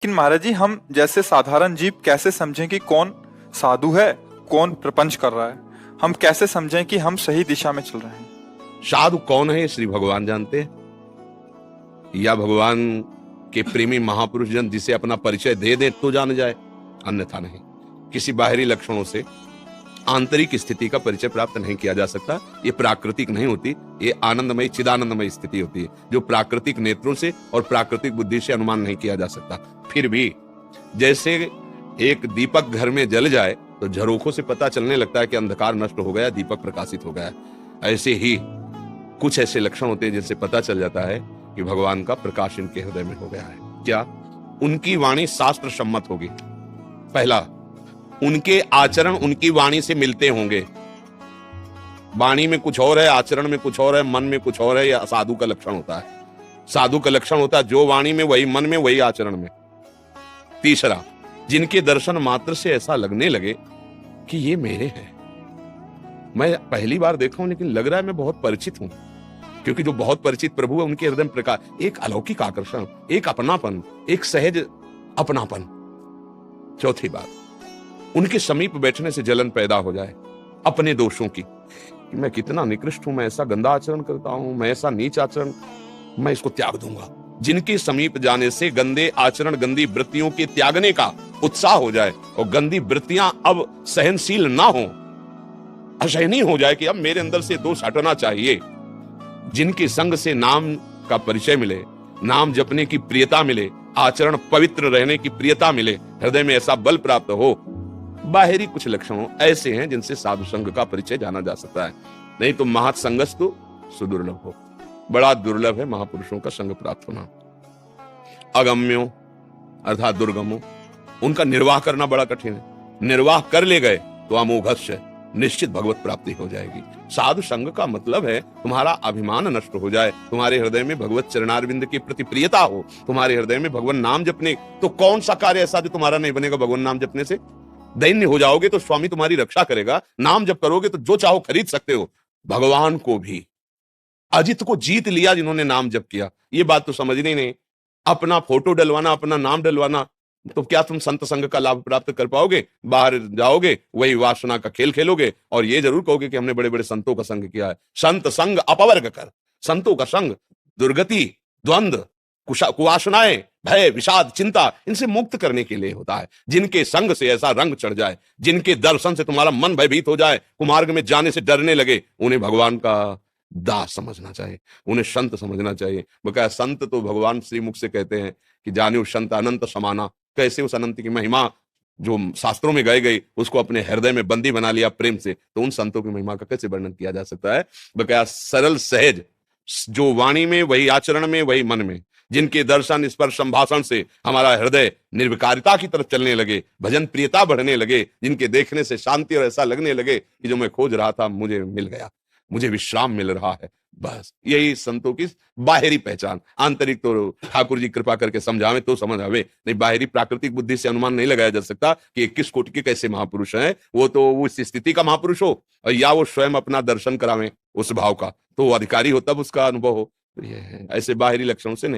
लेकिन महाराज जी, हम जैसे साधारण जीव कैसे समझें कि कौन साधु है, कौन प्रपंच कर रहा है? हम कैसे समझें कि हम सही दिशा में चल रहे हैं? साधु कौन है ये श्री भगवान जानते हैं, या भगवान के प्रेमी महापुरुष जन जिसे अपना परिचय दे दे तो जान जाए, अन्यथा नहीं। किसी बाहरी लक्षणों से आंतरिक स्थिति का परिचय प्राप्त नहीं किया जा सकता। ये प्राकृतिक नहीं होती, ये आनंदमयी चिदानंदमयी स्थिति होती है जो प्राकृतिक नेत्रों से और प्राकृतिक बुद्धि से अनुमान नहीं किया जा सकता। फिर भी जैसे एक दीपक घर में जल जाए तो झरोखों से पता चलने लगता है कि अंधकार नष्ट हो गया, दीपक प्रकाशित हो गया। ऐसे ही कुछ ऐसे लक्षण होते हैं जिनसे पता चल जाता है कि भगवान का प्रकाश इनके हृदय में हो गया है। क्या? उनकी वाणी शास्त्र सम्मत होगी। पहला, उनके आचरण उनकी वाणी से मिलते होंगे। वाणी में कुछ और है, आचरण में कुछ और है, मन में कुछ और है। यह साधु का लक्षण होता है। साधु का लक्षण होता है जो वाणी में वही मन में वही आचरण में। तीसरा, जिनके दर्शन मात्र से ऐसा लगने लगे कि ये मेरे हैं। मैं पहली बार देखा हूं लेकिन लग रहा है मैं बहुत परिचित हूं, क्योंकि जो बहुत परिचित प्रभु है उनके हृदय में प्रकाश, एक अलौकिक आकर्षण, एक अपनापन, एक सहज अपनापन। चौथी बात, उनके समीप बैठने से जलन पैदा हो जाए अपने दोषों की, कि मैं कितना निकृष्ट हूं, मैं ऐसा गंदा आचरण करता हूं, मैं ऐसा नीच आचरण, मैं इसको त्याग दूंगा। जिनके समीप जाने से गंदे आचरण, गंदी वृत्तियों के त्यागने का उत्साह हो जाए और गंदी वृत्तियां अब सहनशील ना हो, असहनीय हो जाए कि अब मेरे अंदर से दोष हटना चाहिए। जिनके संग से नाम का परिचय मिले, नाम जपने की प्रियता मिले, आचरण पवित्र रहने की प्रियता मिले, हृदय में ऐसा बल प्राप्त हो। बाहरी कुछ लक्षण ऐसे हैं जिनसे साधु संघ का परिचय जाना जा सकता है। नहीं तो महत्संगस्तु सुदुर्लभ हो, बड़ा दुर्लभ है महापुरुषों का संग प्राप्त होना। अगम्यो अर्थात दुर्गमो, उनका निर्वाह करना बड़ा कठिन है। निर्वाह कर ले गए तो अमोघस्य निश्चित भगवत प्राप्ति हो जाएगी। साधु संग का मतलब है तुम्हारा अभिमान नष्ट हो जाए, तुम्हारे हृदय में भगवत चरणारविंद की प्रति प्रियता हो, तुम्हारे हृदय में भगवान नाम जपने। तो कौन सा कार्य ऐसा जो तुम्हारा नहीं बनेगा भगवान नाम जपने से? दैन्य हो जाओगे तो स्वामी तुम्हारी रक्षा करेगा, नाम जप करोगे तो जो चाहो खरीद सकते हो। भगवान को भी, अजित को जीत लिया जिन्होंने नाम जप किया। ये बात तो समझनी नहीं। अपना फोटो डलवाना, अपना नाम डलवाना, तो क्या तुम संत संग का लाभ प्राप्त कर पाओगे? बाहर जाओगे वही वासना का खेल खेलोगे और ये जरूर कहोगे कि हमने बड़े बड़े संतों का संग किया है। संत संग अपवर्ग कर, संतों का संग दुर्गति, द्वंद्व, कुवासनाएं, भय, विषाद, चिंता, इनसे मुक्त करने के लिए होता है। जिनके संग से ऐसा रंग चढ़ जाए, जिनके दर्शन से तुम्हारा मन भयभीत हो जाए, कुमार्ग में जाने से डरने लगे, उन्हें भगवान का दास समझना चाहिए, उन्हें संत समझना चाहिए। बकाया संत तो भगवान श्रीमुख से कहते हैं कि जाने संत अनंत समाना। कैसे उस अनंत की महिमा जो शास्त्रों में गाई गई उसको अपने हृदय में बंदी बना लिया प्रेम से, तो उन संतों की महिमा का कैसे वर्णन किया जा सकता है? बकाया सरल सहज, जो वाणी में वही आचरण में वही मन में, जिनके दर्शन स्पर्श संभाषण से हमारा हृदय निर्विकारिता की तरफ चलने लगे, भजन प्रियता बढ़ने लगे, जिनके देखने से शांति और ऐसा लगने लगे कि जो मैं खोज रहा था मुझे मिल गया, मुझे विश्राम मिल रहा है। बस यही संतों की बाहरी पहचान। आंतरिक तो ठाकुर जी कृपा करके समझावे तो समझ आवे, नहीं बाहरी प्राकृतिक बुद्धि से अनुमान नहीं लगाया जा सकता कि 21 कोटि के कैसे महापुरुष हैं। वो तो उस स्थिति का महापुरुष हो या वो स्वयं अपना दर्शन करावे उस भाव का, तो वो अधिकारी हो तब उसका अनुभव हो। तो ये है, ऐसे बाहरी लक्षणों से नहीं।